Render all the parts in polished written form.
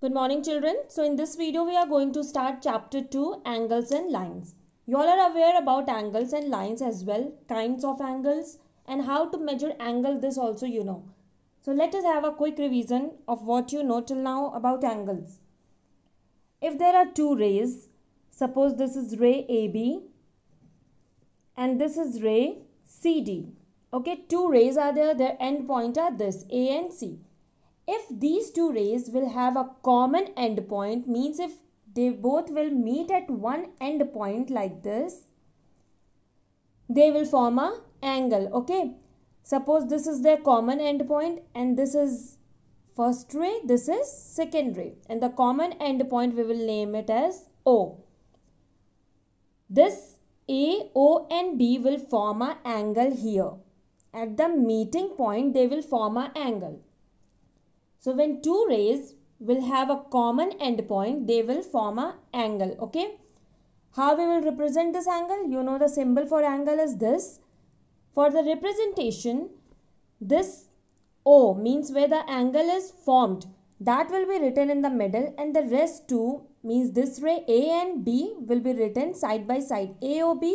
Good morning children. So in this video we are going to start chapter 2 angles and lines. You all are aware about angles and lines as well, kinds of angles and how to measure angle, this also you know. So let us have a quick revision of what you know till now about angles. If there are two rays, suppose this is ray AB and this is ray CD. Okay, two rays are there, their end point are this A and C. If these two rays will have a common end point, means if they both will meet at one end point like this, they will form a angle. Okay, suppose this is their common end point and this is first ray, this is second ray, and the common end point we will name it as O. This A, O and B will form an angle here. At the meeting point they will form an angle. So when two rays will have a common end point, they will form an angle. Okay. How we will represent this angle? You know the symbol for angle is this. For the representation, this O means where the angle is formed. That will be written in the middle, and the rest two means this ray A and B will be written side by side, AOB,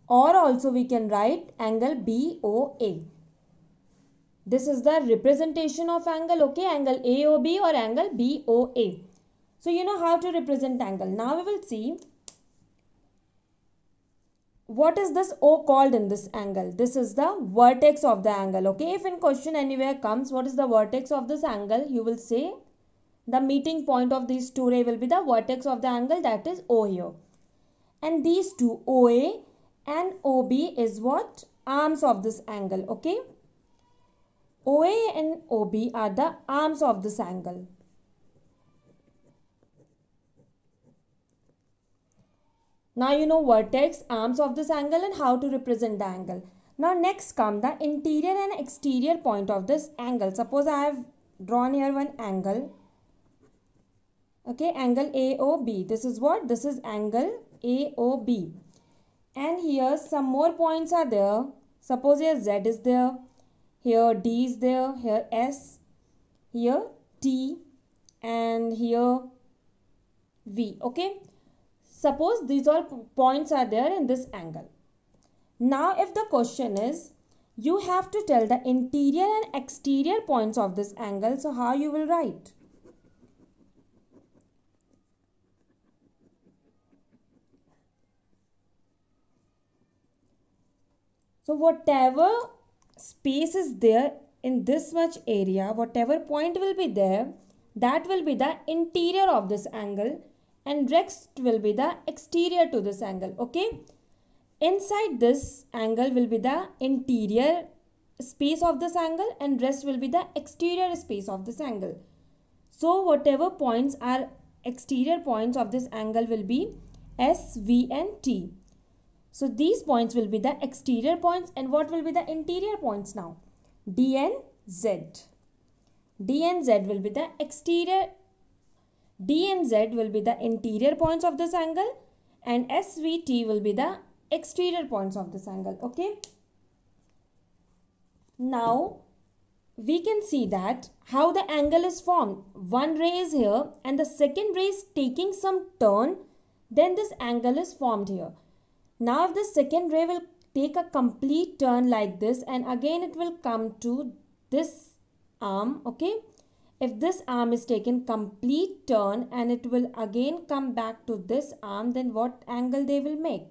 or also we can write angle BOA. This is the representation of angle, okay, angle AOB or angle BOA. So you know how to represent angle. Now we will see what is this O called in this angle. This is the vertex of the angle, okay. If in question anywhere comes what is the vertex of this angle, you will say the meeting point of these two rays will be the vertex of the angle, that is O here. And these two OA and OB is what? Arms of this angle, okay. OA and OB are the arms of this angle. Now you know vertex, arms of this angle and how to represent the angle. Now next come the interior and exterior point of this angle. Suppose I have drawn here one angle. Okay, angle AOB. This is what? This is angle AOB. And here some more points are there. Suppose here Z is there. Here D is there, here S, here T and here V, okay. Suppose these all points are there in this angle. Now if the question is, you have to tell the interior and exterior points of this angle, so how you will write? So whatever space is there in this much area, whatever point will be there, that will be the interior of this angle and rest will be the exterior to this angle, okay. Inside this angle will be the interior space of this angle and rest will be the exterior space of this angle. So whatever points are exterior points of this angle will be S, V and T. So these points will be the exterior points, and what will be the interior points now? D and Z. D and Z will be the exterior. D and Z will be the interior points of this angle and SVT will be the exterior points of this angle. Okay. Now we can see that how the angle is formed. One ray is here and the second ray is taking some turn. Then this angle is formed here. Now if the second ray will take a complete turn like this and again it will come to this arm, okay. If this arm is taken complete turn and it will again come back to this arm, then what angle they will make?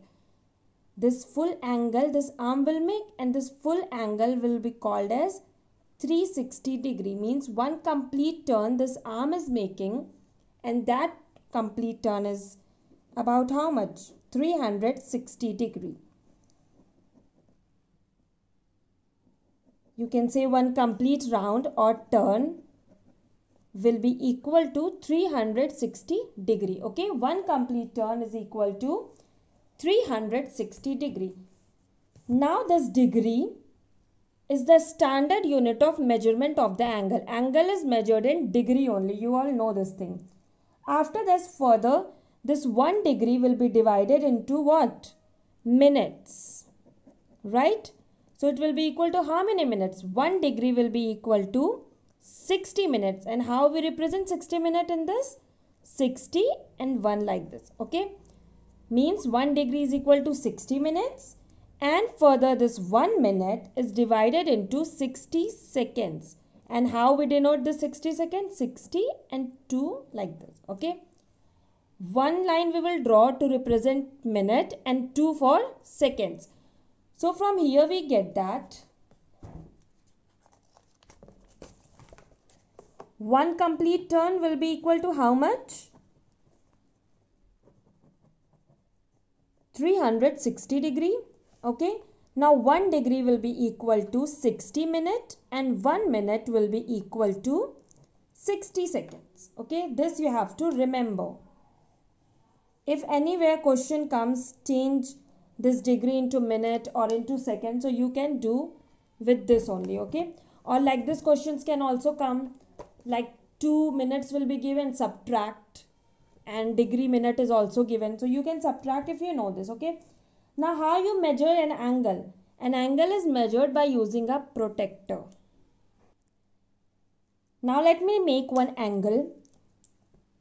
This full angle this arm will make, and this full angle will be called as 360 degree. Means one complete turn this arm is making, and that complete turn is about how much? 360 degree. You can say one complete round or turn will be equal to 360 degree. Okay, one complete turn is equal to 360 degree. Now this degree is the standard unit of measurement of the angle. Angle is measured in degree only. You all know this thing. After this further, this 1 degree will be divided into what? Minutes. Right? So it will be equal to how many minutes? 1 degree will be equal to 60 minutes. And how we represent 60 minutes in this? 60 and 1 like this. Okay. Means 1 degree is equal to 60 minutes. And further this 1 minute is divided into 60 seconds. And how we denote the 60 seconds? 60 and 2 like this. Okay. One line we will draw to represent minute and 2 for seconds. So from here we get that 1 complete turn will be equal to how much? 360 degree. Okay. Now 1 degree will be equal to 60 minutes and 1 minute will be equal to 60 seconds. Okay. This you have to remember. If anywhere question comes, change this degree into minute or into second. So you can do with this only. Okay. Or like this questions can also come like 2 minutes will be given, subtract, and degree minute is also given. So you can subtract if you know this. Okay. Now how you measure an angle? An angle is measured by using a protractor. Now let me make one angle.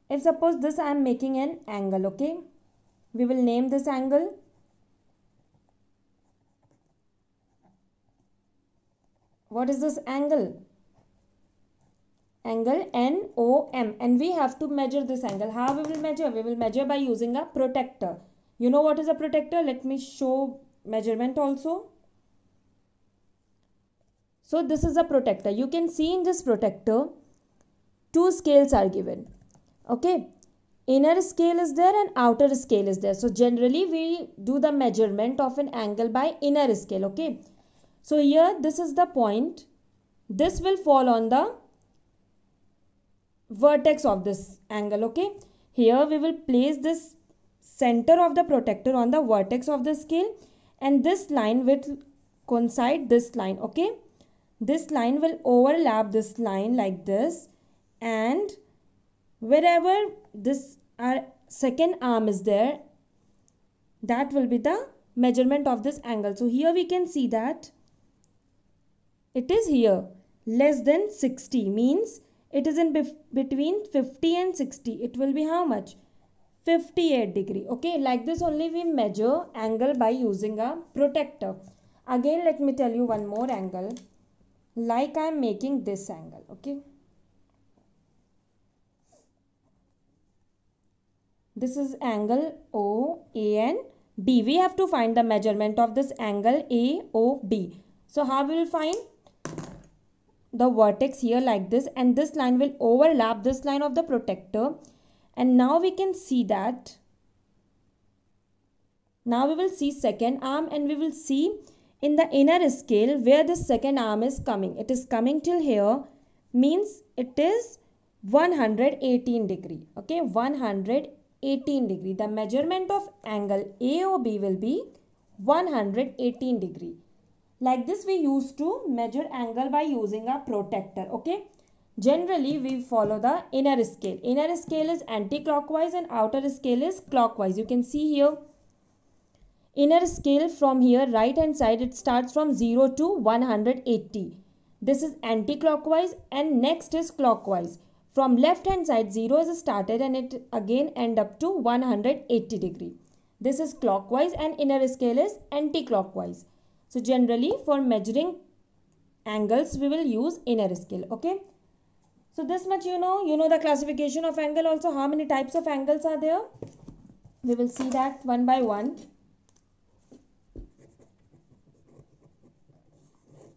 If suppose this I am making an angle, okay, we will name this angle. What is this angle? Angle NOM, and we have to measure this angle. How we will measure? We will measure by using a protractor. You know what is a protractor? Let me show measurement also. So this is a protractor. You can see in this protractor 2 scales are given. Okay, inner scale is there and outer scale is there. So generally we do the measurement of an angle by inner scale. Okay, so here this is the point. This will fall on the vertex of this angle. Okay, here we will place this center of the protractor on the vertex of the scale, and this line will coincide this line. Okay, this line will overlap this line like this, and wherever this second arm is there, that will be the measurement of this angle. So here we can see that it is here less than 60, means it is in between 50 and 60. It will be how much? 58 degree. Okay, like this only we measure angle by using a protractor. Again let me tell you one more angle. Like I am making this angle. Okay, this is angle OANB. We have to find the measurement of this angle AOB. So how we will find? The vertex here like this, and this line will overlap this line of the protractor, and now we can see that. Now we will see second arm, and we will see in the inner scale where the second arm is coming. It is coming till here, means it is 118 degree. Okay, 118 degree. The measurement of angle AOB will be 118 degree. Like this we used to measure angle by using a protractor. Okay, generally we follow the inner scale. Inner scale is anti-clockwise and outer scale is clockwise. You can see here inner scale from here right hand side, it starts from 0 to 180. This is anti-clockwise, and next is clockwise. From left hand side 0 is started and it again end up to 180 degree. This is clockwise, and inner scale is anti-clockwise. So generally for measuring angles we will use inner scale. Okay, so this much you know the classification of angle also. How many types of angles are there? We will see that one by one.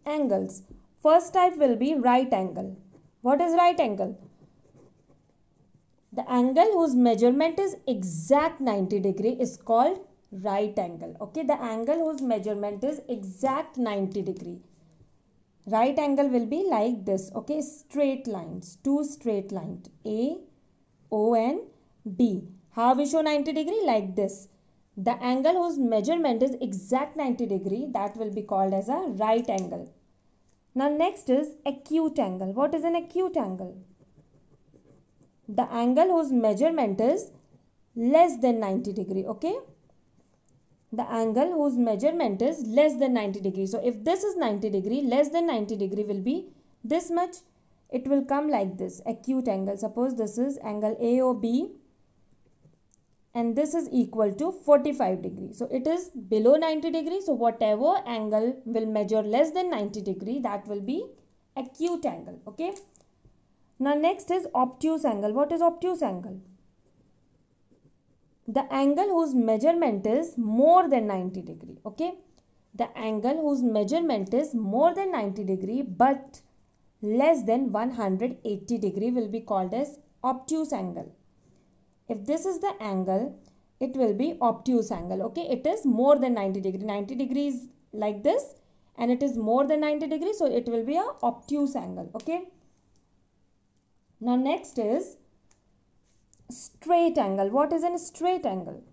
Angles. First type will be right angle. What is right angle? The angle whose measurement is exact 90 degree is called right angle. Okay, the angle whose measurement is exact 90 degree. Right angle will be like this. Okay, straight lines, 2 straight lines, A, O and B. How we show 90 degree? Like this. The angle whose measurement is exact 90 degree, that will be called as a right angle. Now next is acute angle. What is an acute angle? The angle whose measurement is less than 90 degree. Okay, the angle whose measurement is less than 90 degree. So if this is 90 degree, less than 90 degree will be this much. it will come like this, acute angle. Suppose this is angle AOB and this is equal to 45 degrees. So it is below 90 degrees. So whatever angle will measure less than 90 degrees, that will be acute angle. Okay. Now next is obtuse angle. What is obtuse angle? The angle whose measurement is more than 90 degree. Okay. The angle whose measurement is more than 90 degree but less than 180 degree will be called as obtuse angle. If this is the angle, it will be obtuse angle. Okay. It is more than 90 degree. 90 degrees like this and it is more than 90 degrees. So it will be a obtuse angle. Okay. Now next is straight angle. What is a straight angle?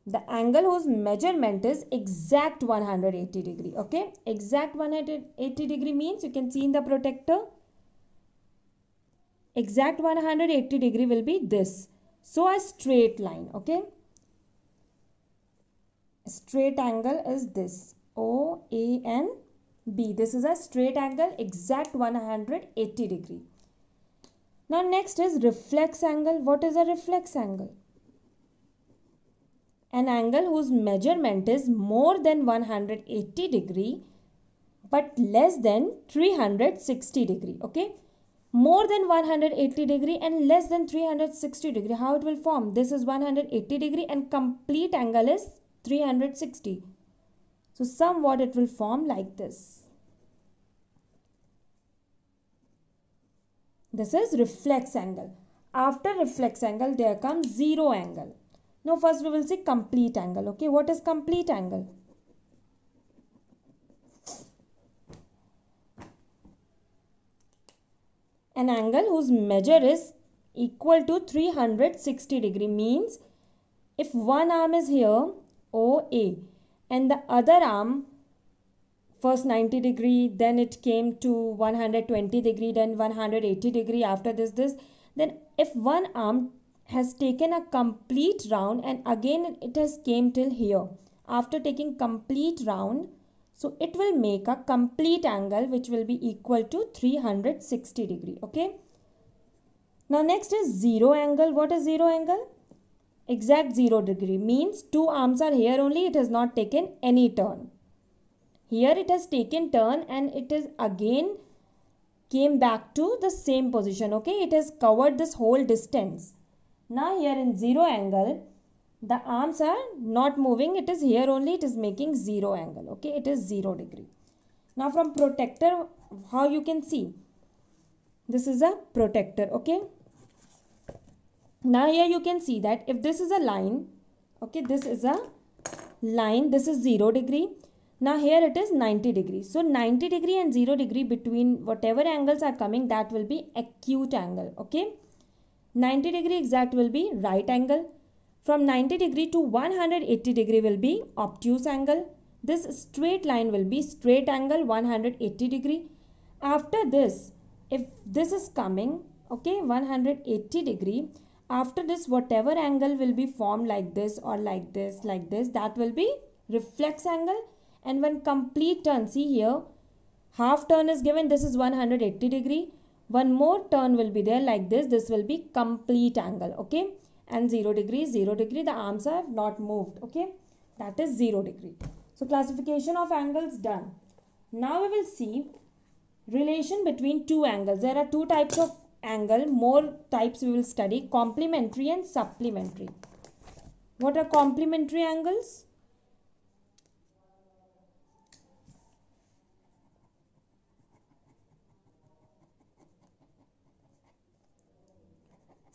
The angle whose measurement is exact 180 degree. Okay. Exact 180 degree means you can see in the protector. Exact 180 degree will be this. So a straight line. Okay. Straight angle is this. OANB. This is a straight angle, exact 180 degree. Now next is reflex angle. What is a reflex angle? An angle whose measurement is more than 180 degree but less than 360 degree. Okay. More than 180 degree and less than 360 degree. How it will form? This is 180 degree and complete angle is 360. So somewhat it will form like this. This is reflex angle. After reflex angle there comes zero angle. Now first we will see complete angle. Okay, what is complete angle? An angle whose measure is equal to 360 degree means if one arm is here OA and the other arm first 90 degree, then it came to 120 degree, then 180 degree, after this, then if one arm has taken a complete round and again it has came till here, after taking complete round, so it will make a complete angle which will be equal to 360 degree. Okay. Now next is zero angle. What is zero angle? Exact 0 degree means two arms are here only, it has not taken any turn. Here it has taken turn and it is again came back to the same position. Okay, it has covered this whole distance. Now here in zero angle, the arms are not moving, it is here only, it is making zero angle. Okay, it is 0 degree. Now from protector, how you can see? This is a protector. Okay. Now here you can see that if this is a line, okay, this is a line, this is 0 degree. Now here it is 90 degree. So 90 degree and 0 degree between whatever angles are coming, that will be acute angle. Okay. 90 degree exact will be right angle. From 90 degree to 180 degree will be obtuse angle. This straight line will be straight angle 180 degree. After this, if this is coming, okay, 180 degree, after this whatever angle will be formed like this or like this, that will be reflex angle. And when complete turn, see here, half turn is given, this is 180 degree. One more turn will be there like this, this will be complete angle. Okay. And 0 degree, the arms are not moved. Okay. That is 0 degree. So classification of angles done. Now we will see relation between two angles. There are two types of angle, more types we will study, complementary and supplementary. What are complementary angles?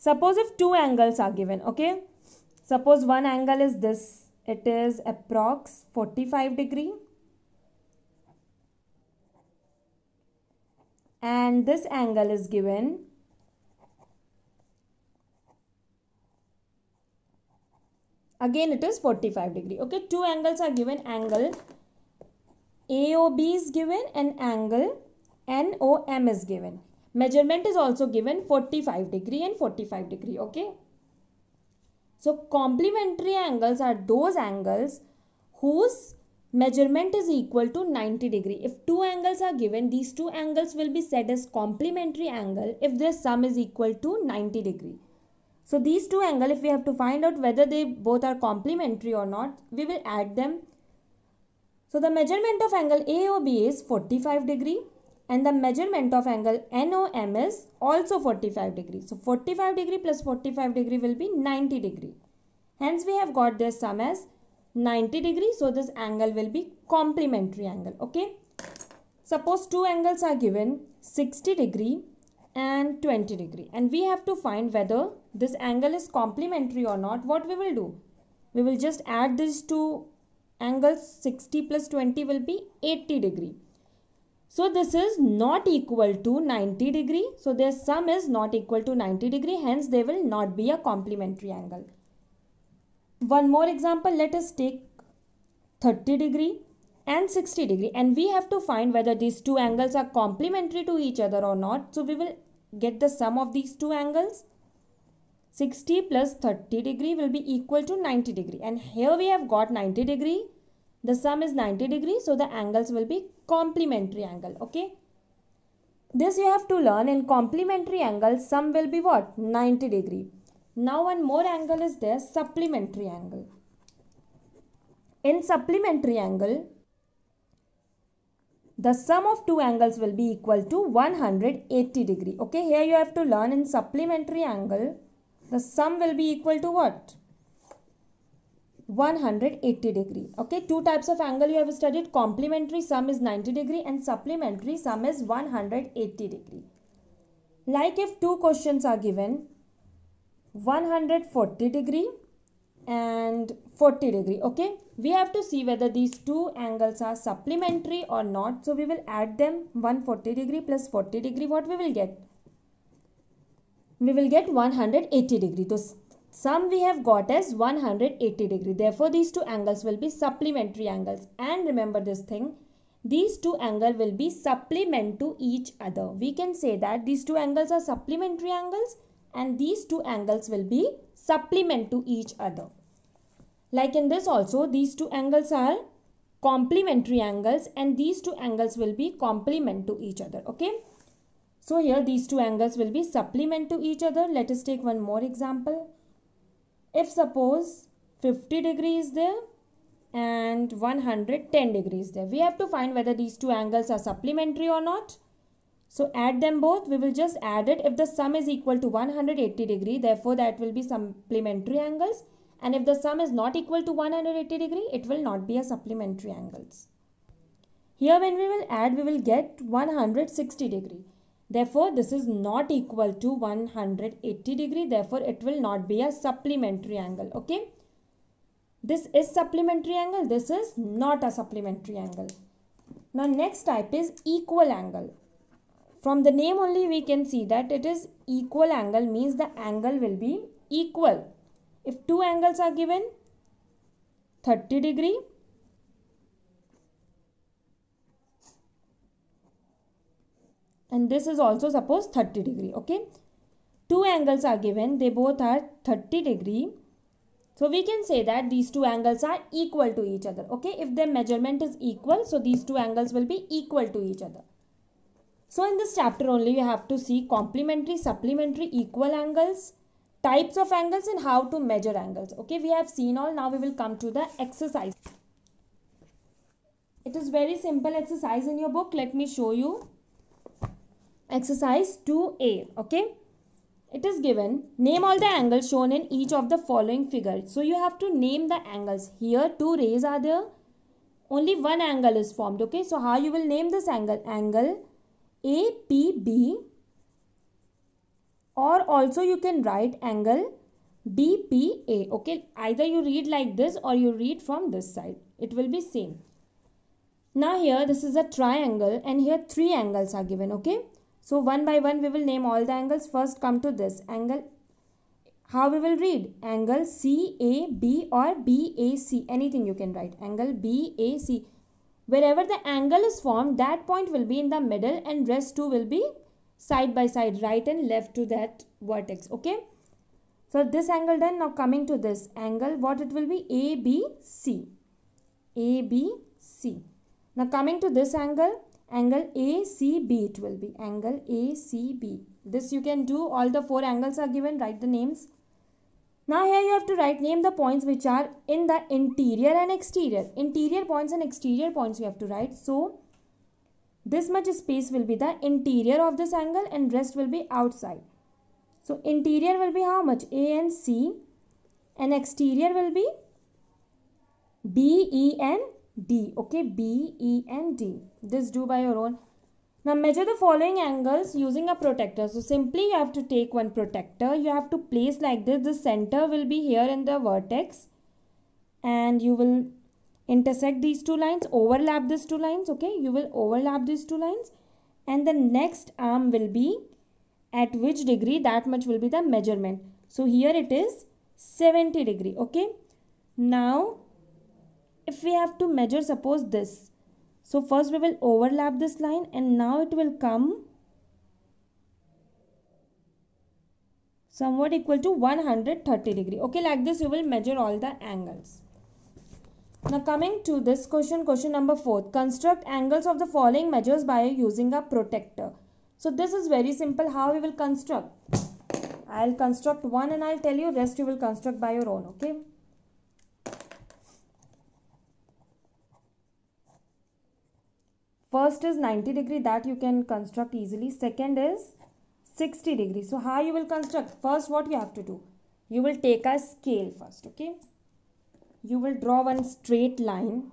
Suppose if two angles are given, okay, suppose one angle is this, it is approx 45 degree and this angle is given again it is 45 degree. Okay, two angles are given, angle AOB is given and angle NOM is given. Measurement is also given 45 degree and 45 degree. Okay. So complementary angles are those angles whose measurement is equal to 90 degree. If two angles are given, these two angles will be said as complementary angle if their sum is equal to 90 degree. So these two angles, if we have to find out whether they both are complementary or not, we will add them. So the measurement of angle AOB is 45 degree and the measurement of angle NOM is also 45 degree. So 45 degree plus 45 degree will be 90 degree. Hence we have got their sum as 90 degree. So this angle will be complementary angle. Okay. Suppose two angles are given 60 degree and 20 degree. And we have to find whether this angle is complementary or not. What we will do? We will just add these two angles. 60 plus 20 will be 80 degree. So this is not equal to 90 degree. So their sum is not equal to 90 degree. Hence they will not be a complementary angle. One more example. Let us take 30 degree and 60 degree. And we have to find whether these two angles are complementary to each other or not. So we will get the sum of these two angles. 60 plus 30 degree will be equal to 90 degree. And here we have got 90 degree. The sum is 90 degree. So the angles will be complementary angle. Okay. This you have to learn. In complementary angle, sum will be what? 90 degree. Now one more angle is there, supplementary angle. In supplementary angle, the sum of two angles will be equal to 180 degree. Okay, here you have to learn in supplementary angle, the sum will be equal to what? 180 degree. Okay, two types of angle you have studied. Complementary sum is 90 degree and supplementary sum is 180 degree. Like if two questions are given, 140 degree and 40 degree. Okay, we have to see whether these two angles are supplementary or not. So we will add them. 140 degree plus 40 degree. What we will get? We will get 180 degree. The sum we have got as 180 degree. Therefore these two angles will be supplementary angles. And remember this thing, these two angles will be supplement to each other. We can say that these two angles are supplementary angles and these two angles will be supplement to each other. Like in this also, these two angles are complementary angles and these two angles will be complement to each other. Okay. So here these two angles will be supplement to each other. Let us take one more example. If suppose 50 degree is there and 110 degree is there, we have to find whether these two angles are supplementary or not. So add them both. We will just add it. If the sum is equal to 180 degree, therefore that will be supplementary angles. And if the sum is not equal to 180 degree, it will not be a supplementary angles. Here when we will add, we will get 160 degree. Therefore this is not equal to 180 degree. Therefore it will not be a supplementary angle. Okay. This is supplementary angle. This is not a supplementary angle. Now next type is equal angle. From the name only we can see that it is equal angle, means the angle will be equal. If two angles are given, 30 degree and this is also suppose 30 degree. Okay, two angles are given, they both are 30 degree. So we can say that these two angles are equal to each other. Okay, if their measurement is equal, so these two angles will be equal to each other. So in this chapter only you have to see complementary, supplementary, equal angles, types of angles and how to measure angles. Okay, we have seen all. Now we will come to the exercise. It is very simple exercise in your book. Let me show you. Exercise 2A. Okay, it is given, name all the angles shown in each of the following figures. So you have to name the angles. Here two rays are there, only one angle is formed. Okay, so how you will name this angle? Angle APB, or also you can write angle BPA. Okay, either you read like this or you read from this side, it will be same. Now here this is a triangle and here three angles are given. Okay, so one by one we will name all the angles. First come to this angle. How we will read? Angle CAB or BAC, anything you can write. Angle BAC. Wherever the angle is formed, that point will be in the middle and rest two will be side by side, right and left to that vertex. Okay, so this angle done. Now coming to this angle, what it will be? ABC. ABC. C. Now coming to this angle, angle ACB it will be, angle ACB. This you can do, all the 4 angles are given, write the names. Now here you have to name the points which are in the interior and exterior. Interior points and exterior points you have to write. So this much space will be the interior of this angle and rest will be outside. So interior will be how much? A and C, and exterior will be B, E and D. Okay, B, E and D. This do by your own. Now measure the following angles using a protractor. So simply you have to take one protractor. You have to place like this. The center will be here in the vertex. And you will intersect these 2 lines. Overlap these 2 lines. Okay, you will overlap these 2 lines. And the next arm will be at which degree, that much will be the measurement. So here it is 70 degree. Okay. Now if we have to measure, suppose this. So first we will overlap this line and now it will come somewhat equal to 130 degree. Okay, like this you will measure all the angles. Now coming to this question, question number 4. Construct angles of the following measures by using a protractor. So this is very simple. How we will construct? I'll construct one and I'll tell you, rest you will construct by your own. Okay. First is 90 degree, that you can construct easily. Second is 60 degree. So how you will construct? First what you have to do? You will take a scale first. Okay. You will draw one straight line.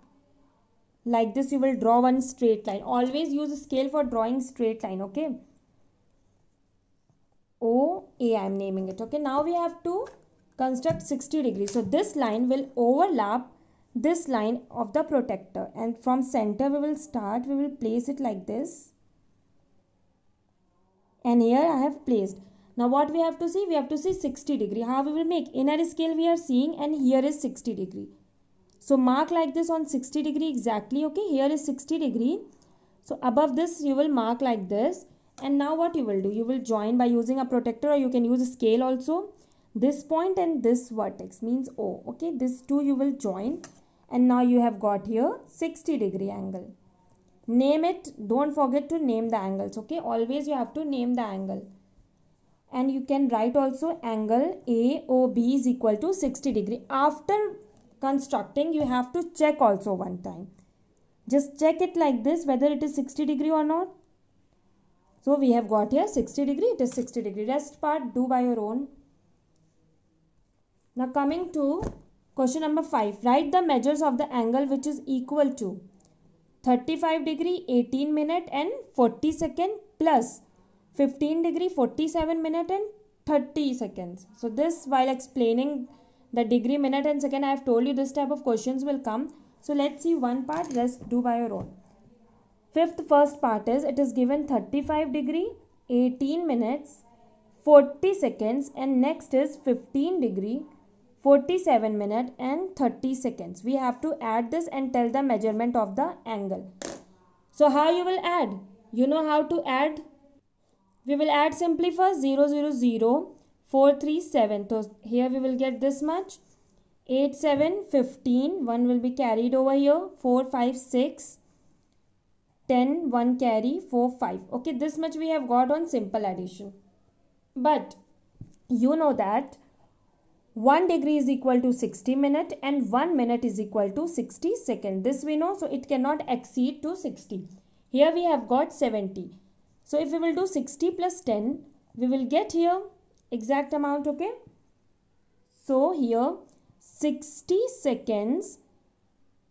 Like this you will draw one straight line. Always use a scale for drawing straight line. Okay. OA I am naming it. Okay. Now we have to construct 60 degree. So this line will overlap this line of the protractor, and from center we will start. We will place it like this, and here I have placed. Now what we have to see? We have to see 60 degree. How we will make? Inner scale we are seeing, and here is 60 degree. So mark like this on 60 degree exactly. Okay, here is 60 degree. So above this you will mark like this, and now what you will do? You will join by using a protractor, or you can use a scale also. This point and this vertex means O. Okay, this two you will join. And now you have got here 60 degree angle. Name it. Don't forget to name the angles. Okay. Always you have to name the angle. And you can write also angle AOB is equal to 60 degree. After constructing, you have to check also one time. Just check it like this, whether it is 60 degree or not. So we have got here 60 degree. It is 60 degree. Rest part do by your own. Now coming to question number 5. Write the measures of the angle which is equal to 35 degree 18 minute and 40 second plus 15 degree 47 minute and 30 seconds. So this, while explaining the degree, minute and second, I have told you this type of questions will come. So let's see one part, rest do by your own. First part is, it is given 35 degree 18 minutes 40 seconds, and next is 15 degree 47 minutes and 30 seconds. We have to add this and tell the measurement of the angle. So how you will add? You know how to add? We will add simply first 0, 0, 0, 4, 3, 7. So here we will get this much. 8, 7, 15. 1 will be carried over here. 4, 5, 6. 10, 1 carry. 4, 5. Okay, this much we have got on simple addition. But you know that 1 degree is equal to 60 minutes and 1 minute is equal to 60 seconds. This we know, so it cannot exceed to 60. Here we have got 70. So if we will do 60 plus 10, we will get here exact amount, okay? So here 60 seconds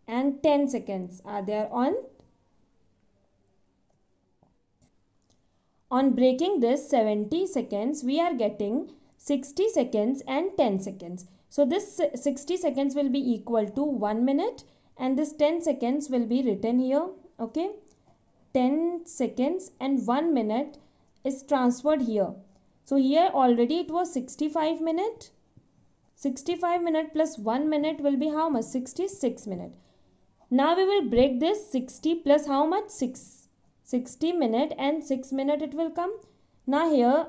and 10 seconds are there on breaking this 70 seconds, we are getting 60 seconds and 10 seconds. So this 60 seconds will be equal to 1 minute and this 10 seconds will be written here. Okay. 10 seconds and 1 minute is transferred here. So here already it was 65 minutes. 65 minutes plus 1 minute will be how much? 66 minutes. Now we will break this 60 plus how much? 60 minutes and 6 minutes it will come. Now here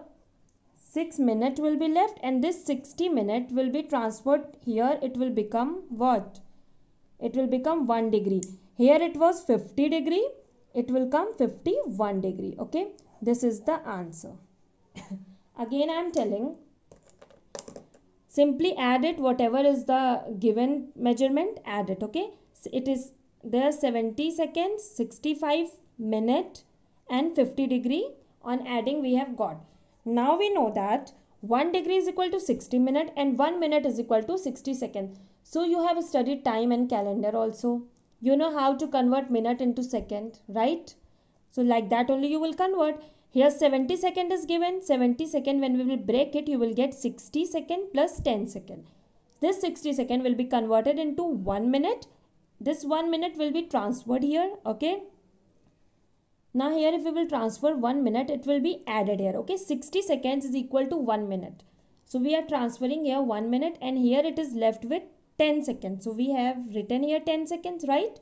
6 minutes will be left and this 60 minutes will be transferred here. It will become what? It will become 1 degree. Here it was 50 degree, it will come 51 degree. Okay, this is the answer. Again I am telling, simply add it, whatever is the given measurement, add it. Okay, so it is there 70 seconds, 65 minute and 50 degree. On adding we have got. Now we know that 1 degree is equal to 60 minute and 1 minute is equal to 60 seconds. So you have studied time and calendar also. You know how to convert minute into second, right? So like that only you will convert. Here 70 second is given. 70 second, when we will break it, you will get 60 second plus 10 second. This 60 second will be converted into 1 minute. This 1 minute will be transferred here. Okay. Now here if we will transfer 1 minute, it will be added here. Okay. 60 seconds is equal to 1 minute. So we are transferring here 1 minute and here it is left with 10 seconds. So we have written here 10 seconds, right?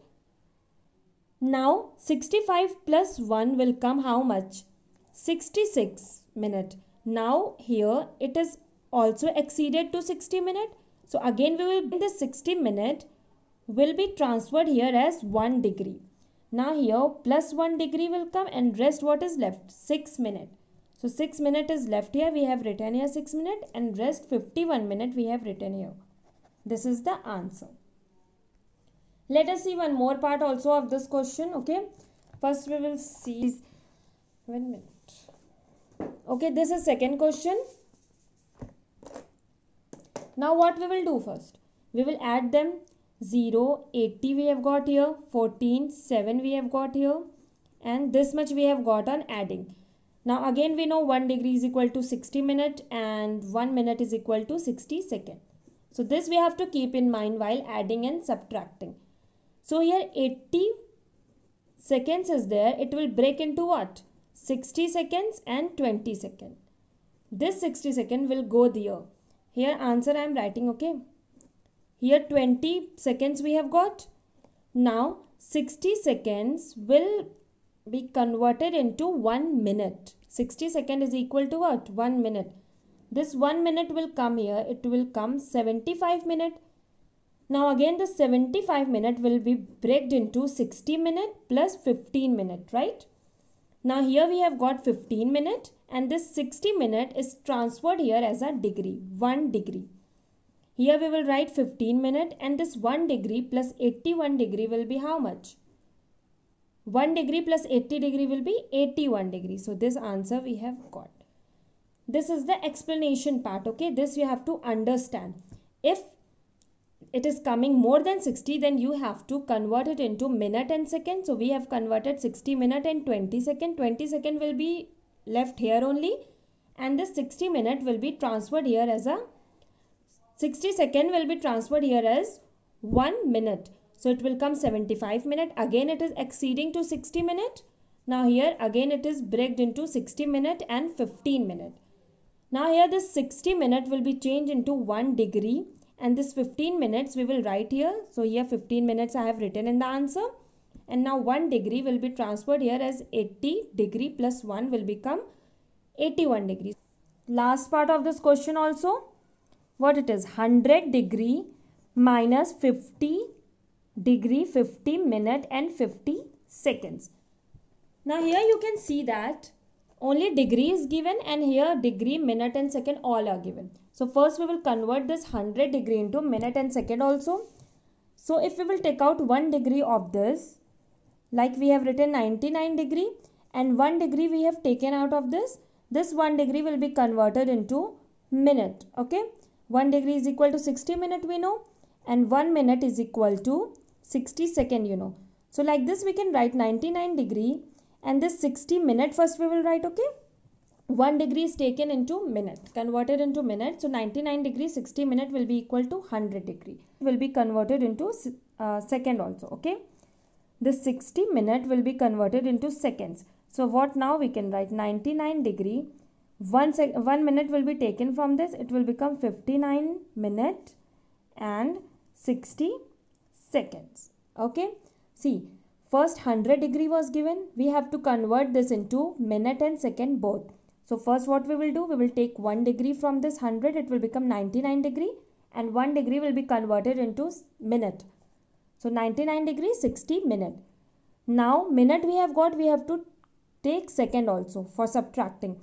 Now 65 plus 1 will come how much? 66 minute. Now here it is also exceeded to 60 minute. So again we will, this 60 minute will be transferred here as 1 degree. Now here plus 1 degree will come and rest what is left? 6 minute. So 6 minute is left here. We have written here 6 minute and rest 51 minute we have written here. This is the answer. Let us see one more part also of this question. Okay. First we will see 1 minute. Okay, this is second question. Now what we will do first? We will add them. 0, 80 we have got here, 14, 7 we have got here, and this much we have got on adding. Now again we know 1 degree is equal to 60 minute and 1 minute is equal to 60 second. So this we have to keep in mind while adding and subtracting. So here 80 seconds is there. It will break into what? 60 seconds and 20 seconds. This 60 second will go there. Here answer I am writing, okay. Here 20 seconds we have got. Now 60 seconds will be converted into 1 minute. 60 seconds is equal to what? 1 minute. This 1 minute will come here. It will come 75 minutes. Now again the 75 minute will be breaked into 60 minute plus 15 minute, right? Now here we have got 15 minute and this 60 minute is transferred here as a degree, 1 degree. Here we will write 15 minute and this 1 degree plus 81 degree will be how much? 1 degree plus 80 degree will be 81 degree. So this answer we have got. This is the explanation part, okay? This you have to understand. If it is coming more than 60, then you have to convert it into minute and second. So we have converted 60 minute and 20 second. 20 second will be left here only. And this 60 minute will be transferred here as a 60 second will be transferred here as 1 minute. So it will come 75 minute. Again it is exceeding to 60 minute. Now here again it is breaked into 60 minute and 15 minute. Now here this 60 minute will be changed into 1 degree. And this 15 minutes we will write here. So here 15 minutes I have written in the answer. And now 1 degree will be transferred here as 80 degree plus 1 will become 81 degrees. Last part of this question also. What it is? 100 degree minus 50 degree, 50 minute and 50 seconds. Now here you can see that only degree is given and here degree, minute and second all are given. So first we will convert this 100 degree into minute and second also. So if we will take out 1 degree of this, like we have written 99 degree and 1 degree we have taken out of this, this 1 degree will be converted into minute, okay. 1 degree is equal to 60 minute we know and 1 minute is equal to 60 second you know. So like this we can write 99 degree and this 60 minute first we will write, okay. 1 degree is taken into minute, converted into minute. So 99 degree, 60 minute will be equal to 100 degree. Will be converted into second also, okay. This 60 minute will be converted into seconds. So what now we can write 99 degree. 1 minute will be taken from this. It will become 59 minute and 60 seconds. Okay. See, first 100 degree was given. We have to convert this into minute and second both. So first what we will do, we will take 1 degree from this 100. It will become 99 degree and 1 degree will be converted into minute. So 99 degree, 60 minute. Now minute we have got, we have to take second also for subtracting.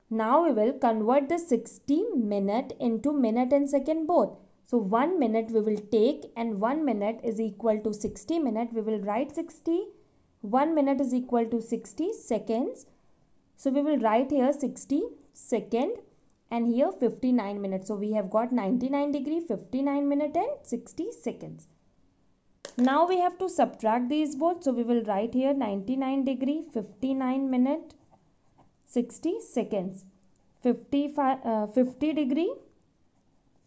Now we will convert the 60 minute into minute and second both. So 1 minute we will take, and 1 minute is equal to 60 minute. We will write 60. 1 minute is equal to 60 seconds. So we will write here 60 second and here 59 minutes. So we have got 99 degree, 59 minute and 60 seconds. Now we have to subtract these both. So we will write here 99 degree, 59 minute, 60 seconds. 50 degree,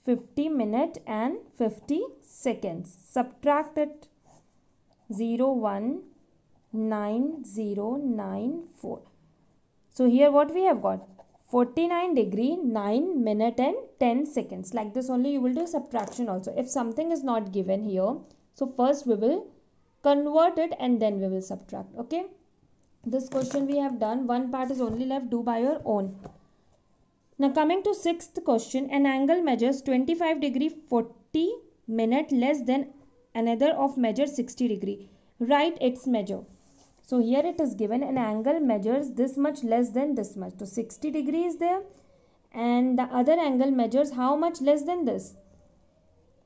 50 minute and 50 seconds. Subtract it. 0.9094. So here what we have got? 49 degree, 9 minute and 10 seconds. Like this only you will do subtraction also. If something is not given here, so first we will convert it and then we will subtract. Okay. This question we have done. One part is only left. Do by your own. Now coming to sixth question. An angle measures 25 degree 40 minute less than another of measure 60 degree. Write its measure. So here it is given an angle measures this much less than this much. So 60 degree is there and the other angle measures how much less than this?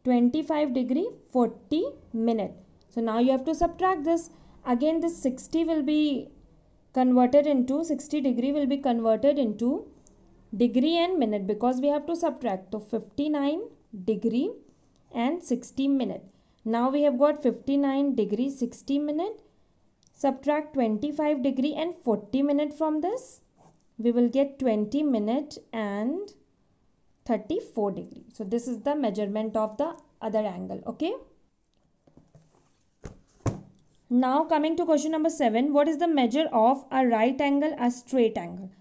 25 degree 40 minute. So now you have to subtract this. Again this 60 will be converted into 60 degree will be converted into degree and minute because we have to subtract. So 59 degree and 60 minute. Now we have got 59 degree 60 minute. Subtract 25 degree and 40 minute from this. We will get 20 minute and 34 degree. So this is the measurement of the other angle. Okay. Now coming to question number 7. What is the measure of a right angle, a straight angle?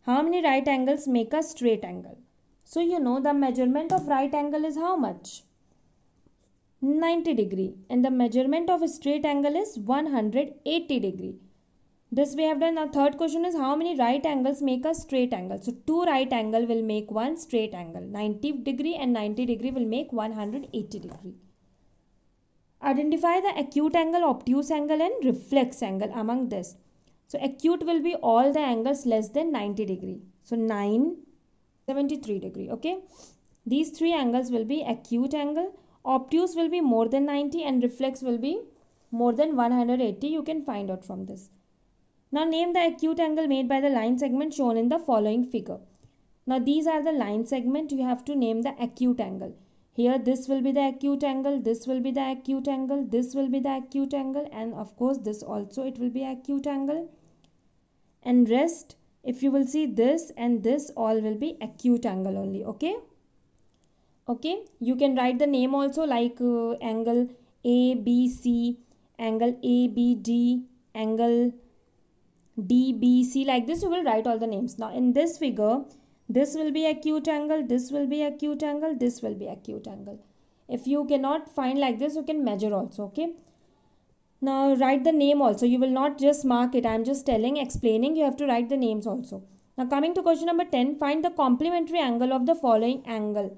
How many right angles make a straight angle? So you know the measurement of right angle is how much? 90 degree. And the measurement of a straight angle is 180 degree. This we have done. Now third question is how many right angles make a straight angle? So 2 right angle will make one straight angle. 90 degree and 90 degree will make 180 degree. Identify the acute angle, obtuse angle and reflex angle among this. So acute will be all the angles less than 90 degree. So 73 degree. Okay. These 3 angles will be acute angle. Obtuse will be more than 90 and reflex will be more than 180. You can find out from this. Now name the acute angle made by the line segment shown in the following figure. Now these are the line segment. You have to name the acute angle. Here this will be the acute angle, this will be the acute angle, this will be the acute angle and of course this also it will be acute angle. And rest if you will see this and this all will be acute angle only. Okay. Okay. You can write the name also like angle ABC, angle ABD, angle DBC, like this you will write all the names. Now in this figure, this will be acute angle, this will be acute angle, this will be acute angle. If you cannot find like this, you can measure also. Okay. Now write the name also. You will not just mark it. I am just telling, explaining. You have to write the names also. Now coming to question number 10. Find the complementary angle of the following angle.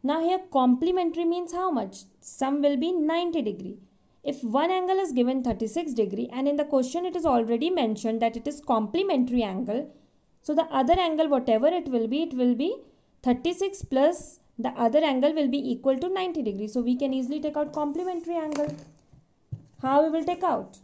Now here complementary means how much? Some will be 90 degree. If one angle is given 36 degree and in the question it is already mentioned that it is complementary angle. So the other angle whatever it will be 36 plus the other angle will be equal to 90 degree. So we can easily take out complementary angle. How we will take out?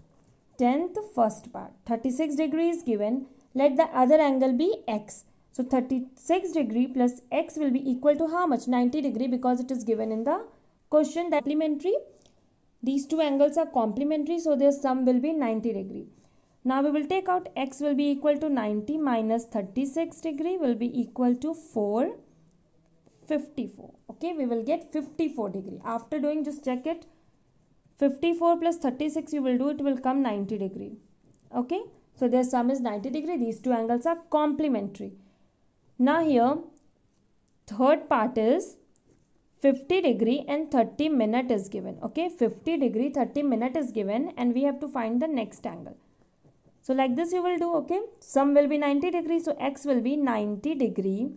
10th first part. 36 degree is given. Let the other angle be x. So 36 degree plus x will be equal to how much? 90 degree because it is given in the question that complementary. These two angles are complementary, so their sum will be 90 degree. Now we will take out x will be equal to 90 minus 36 degree will be equal to 454. Okay, we will get 54 degree. After doing, just check it. 54 plus 36 you will do, it will come 90 degree. Okay, so their sum is 90 degree. These two angles are complementary. Now here third part is 50 degree and 30 minute is given. Okay, 50 degree 30 minute is given and we have to find the next angle. So like this you will do. Okay, sum will be 90 degree, so x will be 90 degree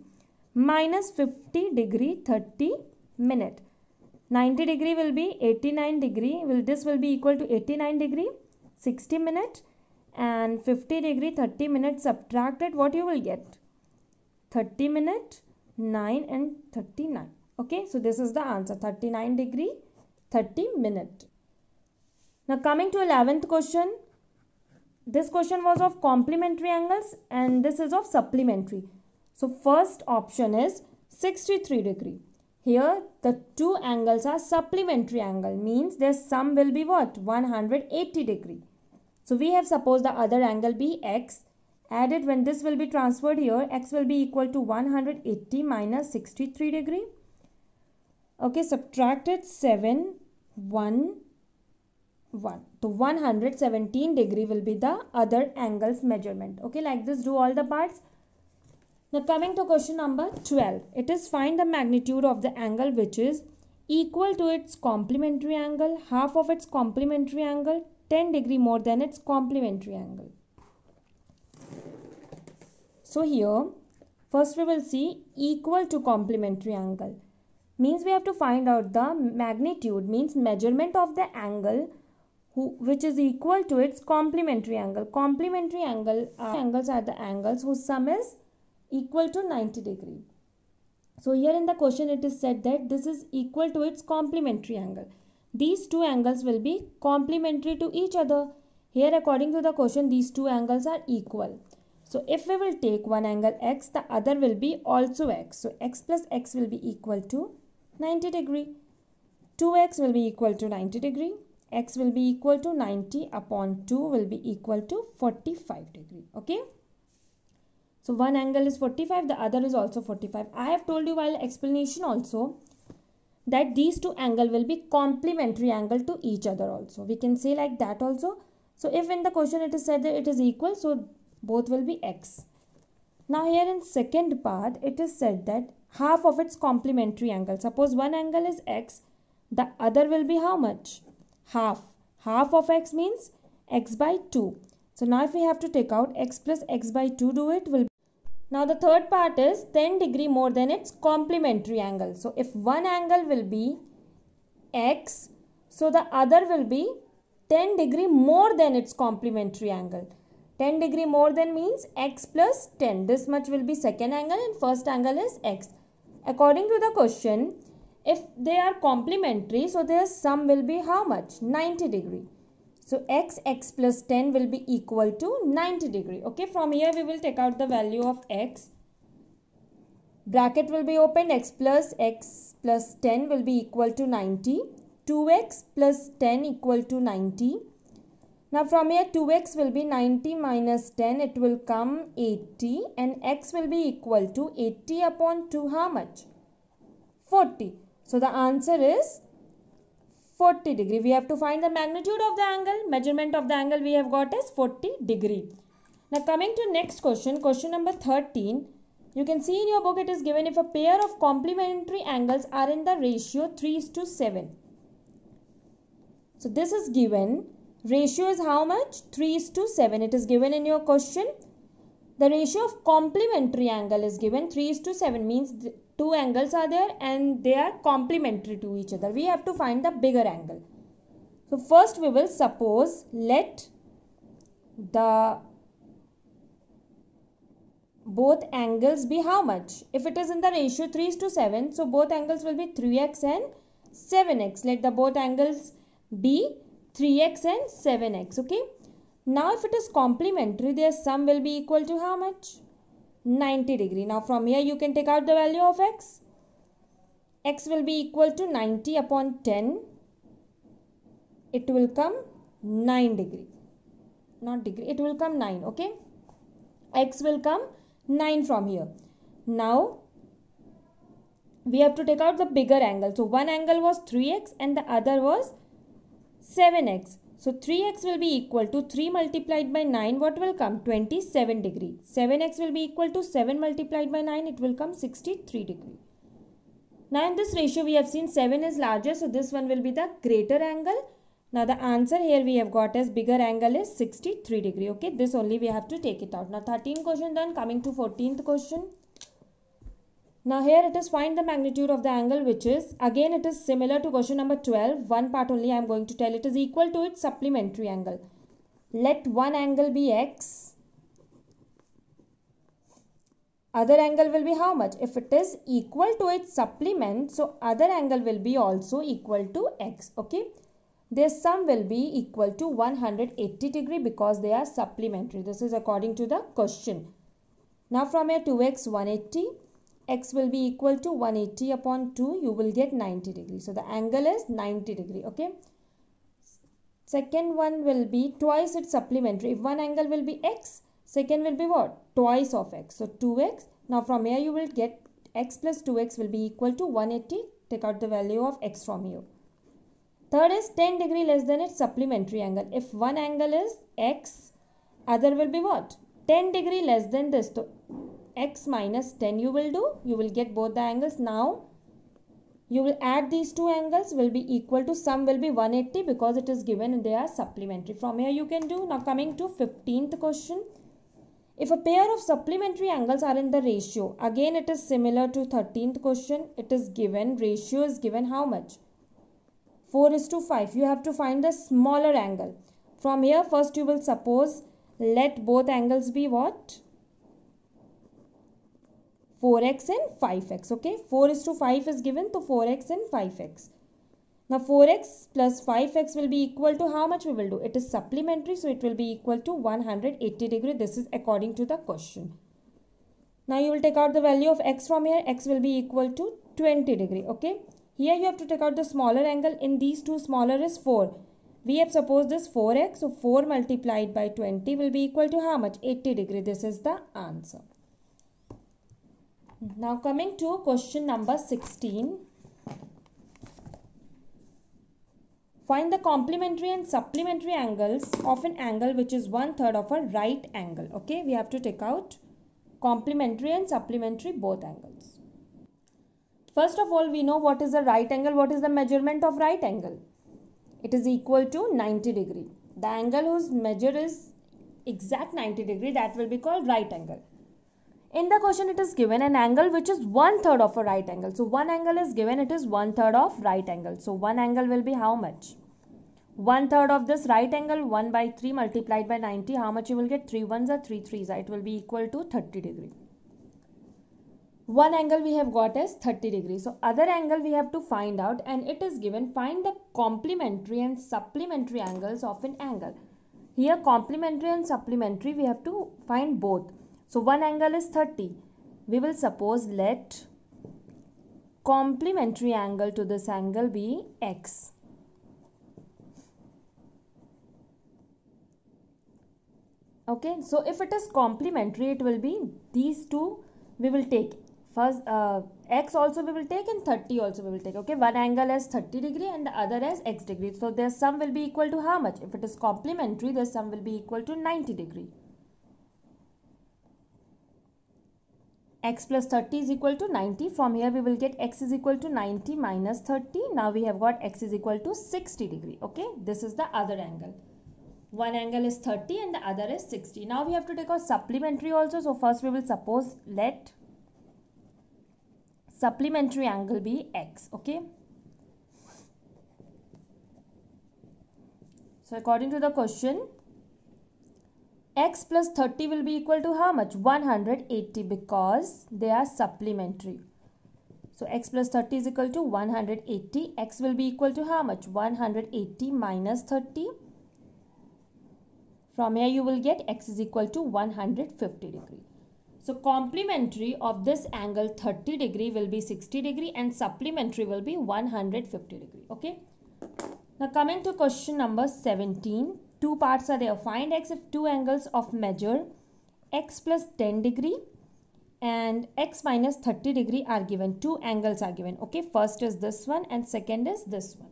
minus 50 degree 30 minute. 90 degree will be 89 degree. This will be equal to 89 degree, 60 minutes, and 50 degree, 30 minutes subtracted. What you will get? 30 minutes, 9 and 39. Okay, so this is the answer, 39 degree, 30 minutes. Now coming to 11th question. This question was of complementary angles and this is of supplementary. So first option is 63 degree. Here the two angles are supplementary angle, means their sum will be what? 180 degree. So we have supposed the other angle be x. Added when this will be transferred here, x will be equal to 180 minus 63 degree. Okay, subtracted 7, 1, 1. So 117 degree will be the other angle's measurement. Okay, like this do all the parts. Now coming to question number 12. It is find the magnitude of the angle which is equal to its complementary angle, half of its complementary angle, 10 degree more than its complementary angle. So here first we will see equal to complementary angle. Means we have to find out the magnitude, means measurement of the angle which is equal to its complementary angle. Complementary angles are the angles whose sum is equal to 90 degree. So here in the question it is said that this is equal to its complementary angle. These two angles will be complementary to each other. Here according to the question these two angles are equal. So if we will take one angle x, the other will be also x. So x plus x will be equal to 90 degree. 2x will be equal to 90 degree. X will be equal to 90 upon 2 will be equal to 45 degree. Okay. So one angle is 45, the other is also 45. I have told you while explanation also that these two angles will be complementary angle to each other also. We can say like that also. So if in the question it is said that it is equal, so both will be x. Now here in second part it is said that half of its complementary angle. Suppose one angle is x, the other will be how much? Half. Half of x means x by 2. So now if we have to take out x plus x by 2, do it will. Now the third part is 10 degree more than its complementary angle. So if one angle will be x, so the other will be 10 degree more than its complementary angle. 10 degree more than means x plus 10. This much will be second angle and first angle is x. According to the question, if they are complementary, so their sum will be how much? 90 degree. So x plus 10 will be equal to 90 degree. Okay, from here we will take out the value of x. Bracket will be opened, x plus 10 will be equal to 90. 2x plus 10 equal to 90. Now from here 2x will be 90 minus 10, it will come 80, and x will be equal to 80 upon 2 how much? 40. So the answer is 40 degree. We have to find the magnitude of the angle. Measurement of the angle we have got is 40 degree. Now coming to next question, question number 13. You can see in your book it is given if a pair of complementary angles are in the ratio 3:7. So this is given. Ratio is how much? 3:7. It is given in your question. The ratio of complementary angle is given 3:7, means two angles are there and they are complementary to each other. We have to find the bigger angle. So first we will suppose let the both angles be how much? If it is in the ratio 3:7, so both angles will be 3x and 7x. Let the both angles be 3x and 7x. Okay. Now if it is complementary, their sum will be equal to how much? 90 degree. Now from here you can take out the value of x. X will be equal to 90 upon 10. It will come 9 degree. Not degree. It will come 9. Okay. X will come 9 from here. Now we have to take out the bigger angle. So one angle was 3x and the other was 7x. So 3x will be equal to 3 multiplied by 9. What will come? 27 degree. 7x will be equal to 7 multiplied by 9. It will come 63 degree. Now in this ratio we have seen 7 is larger. So this one will be the greater angle. Now the answer here we have got as bigger angle is 63 degree. Okay. This only we have to take it out. Now 13th question done. Coming to 14th question. Now here it is find the magnitude of the angle, which is again it is similar to question number 12. One part only I am going to tell. It is equal to its supplementary angle. Let one angle be x. Other angle will be how much? If it is equal to its supplement, so other angle will be also equal to x. Okay. Their sum will be equal to 180 degree because they are supplementary. This is according to the question. Now from here 2x 180, x will be equal to 180 upon 2, you will get 90 degree. So the angle is 90 degree. Okay. Second one will be twice its supplementary. If one angle will be x, second will be what? Twice of x. So 2x. Now from here you will get x plus 2x will be equal to 180. Take out the value of x from here. Third is 10 degree less than its supplementary angle. If one angle is x, other will be what? 10 degree less than this. So x minus 10 you will do. You will get both the angles. Now you will add these two angles will be equal to sum will be 180 because it is given and they are supplementary. From here you can do. Now coming to 15th question. If a pair of supplementary angles are in the ratio, again it is similar to 13th question. It is given, ratio is given how much? 4:5. You have to find the smaller angle. From here first you will suppose let both angles be what? 4x and 5x. Okay. 4:5 is given to 4x and 5x. Now 4x plus 5x will be equal to how much we will do? It is supplementary, so it will be equal to 180 degree. This is according to the question. Now you will take out the value of x from here. X will be equal to 20 degree. Okay. Here you have to take out the smaller angle. In these two, smaller is 4. We have supposed this 4x. So 4 multiplied by 20 will be equal to how much? 80 degree. This is the answer. Now coming to question number 16. Find the complementary and supplementary angles of an angle which is 1/3 of a right angle. Okay. We have to take out complementary and supplementary both angles. First of all, we know what is the right angle. What is the measurement of right angle? It is equal to 90 degree. The angle whose measure is exact 90 degree, that will be called right angle. In the question, it is given an angle which is 1/3 of a right angle. So, one angle is given, it is 1/3 of right angle. So, one angle will be how much? 1/3 of this right angle, 1 by 3 multiplied by 90. How much you will get? 3 ones are 3 threes. It will be equal to 30 degree. One angle we have got as 30 degrees. So other angle we have to find out, and it is given find the complementary and supplementary angles of an angle. Here complementary and supplementary we have to find both. So one angle is 30. We will suppose let complementary angle to this angle be x. Okay, so if it is complementary, it will be these two we will take. First x also we will take and 30 also we will take. Okay, one angle as 30 degree and the other as x degree. So their sum will be equal to how much? If it is complementary, their sum will be equal to 90 degree. X plus 30 is equal to 90. From here we will get x is equal to 90 minus 30. Now we have got x is equal to 60 degree. Okay, this is the other angle. One angle is 30 and the other is 60. Now we have to take our supplementary also. So first we will suppose let supplementary angle be x. Okay. So according to the question, x plus 30 will be equal to how much? 180 because they are supplementary. So x plus 30 is equal to 180. X will be equal to how much? 180 minus 30. From here you will get x is equal to 150 degree. So complementary of this angle 30 degree will be 60 degree and supplementary will be 150 degree. Okay. Now coming to question number 17. Two parts are there. Find x if two angles of measure x plus 10 degree and x minus 30 degree are given. Two angles are given. Okay. First is this one and second is this one.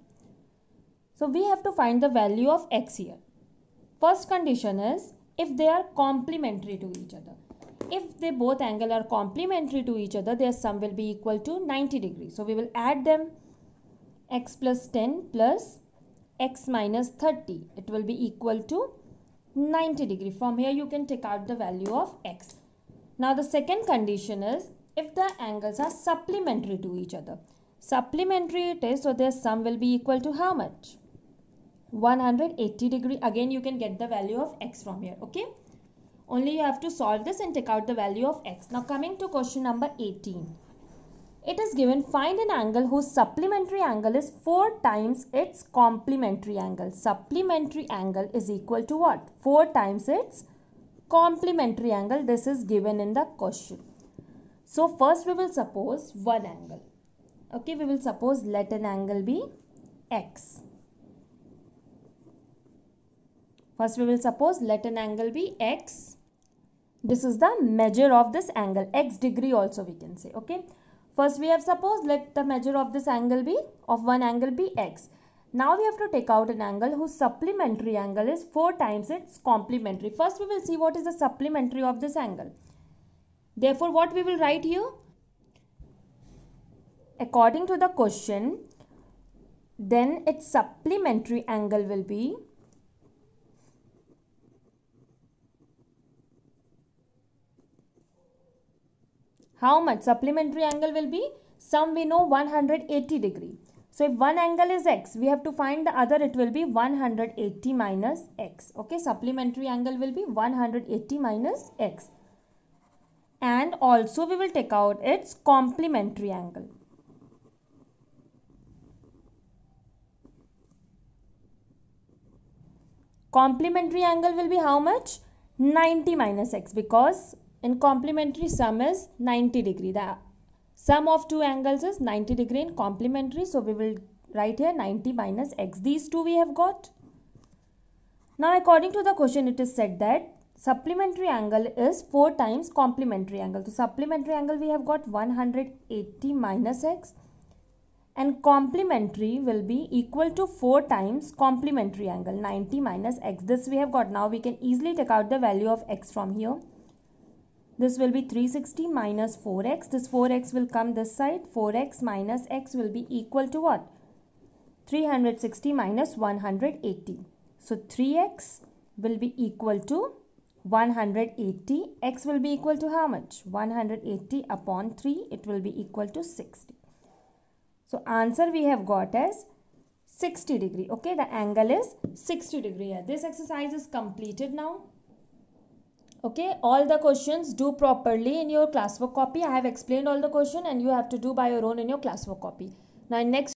So we have to find the value of x here. First condition is if they are complementary to each other. If they both angle are complementary to each other, their sum will be equal to 90 degrees. So we will add them. X plus 10 plus x minus 30. It will be equal to 90 degree. From here you can take out the value of x. Now the second condition is if the angles are supplementary to each other. Supplementary it is, so their sum will be equal to how much? 180 degree. Again you can get the value of x from here. Okay, only you have to solve this and take out the value of x. Now coming to question number 18. It is given, find an angle whose supplementary angle is 4 times its complementary angle. Supplementary angle is equal to what? 4 times its complementary angle. This is given in the question. So first we will suppose one angle. Okay, we will suppose let an angle be x. First we will suppose let an angle be x. This is the measure of this angle, x degree also we can say. Okay, first we have supposed let the measure of this angle be, of one angle be x. Now we have to take out an angle whose supplementary angle is 4 times its complementary. First we will see what is the supplementary of this angle. Therefore what we will write here? According to the question, then its supplementary angle will be how much? Supplementary angle will be, sum we know 180 degree. So if one angle is x, we have to find the other, it will be 180 minus x. Okay, supplementary angle will be 180 minus x. And also we will take out its complementary angle. Complementary angle will be how much? 90 minus x, because in complementary sum is 90 degree. The sum of two angles is 90 degree in complementary. So we will write here 90 minus x. These two we have got. Now according to the question it is said that supplementary angle is 4 times complementary angle. So supplementary angle we have got 180 minus x. And complementary will be equal to 4 times complementary angle, 90 minus x. This we have got. Now we can easily take out the value of x from here. This will be 360 minus 4x. This 4x will come this side. 4x minus x will be equal to what? 360 minus 180. So 3x will be equal to 180. X will be equal to how much? 180 upon 3. It will be equal to 60. So answer we have got as 60 degree. Okay, the angle is 60 degree. This exercise is completed now. Okay, all the questions do properly in your classwork copy. I have explained all the question and you have to do by your own in your classwork copy. Now in next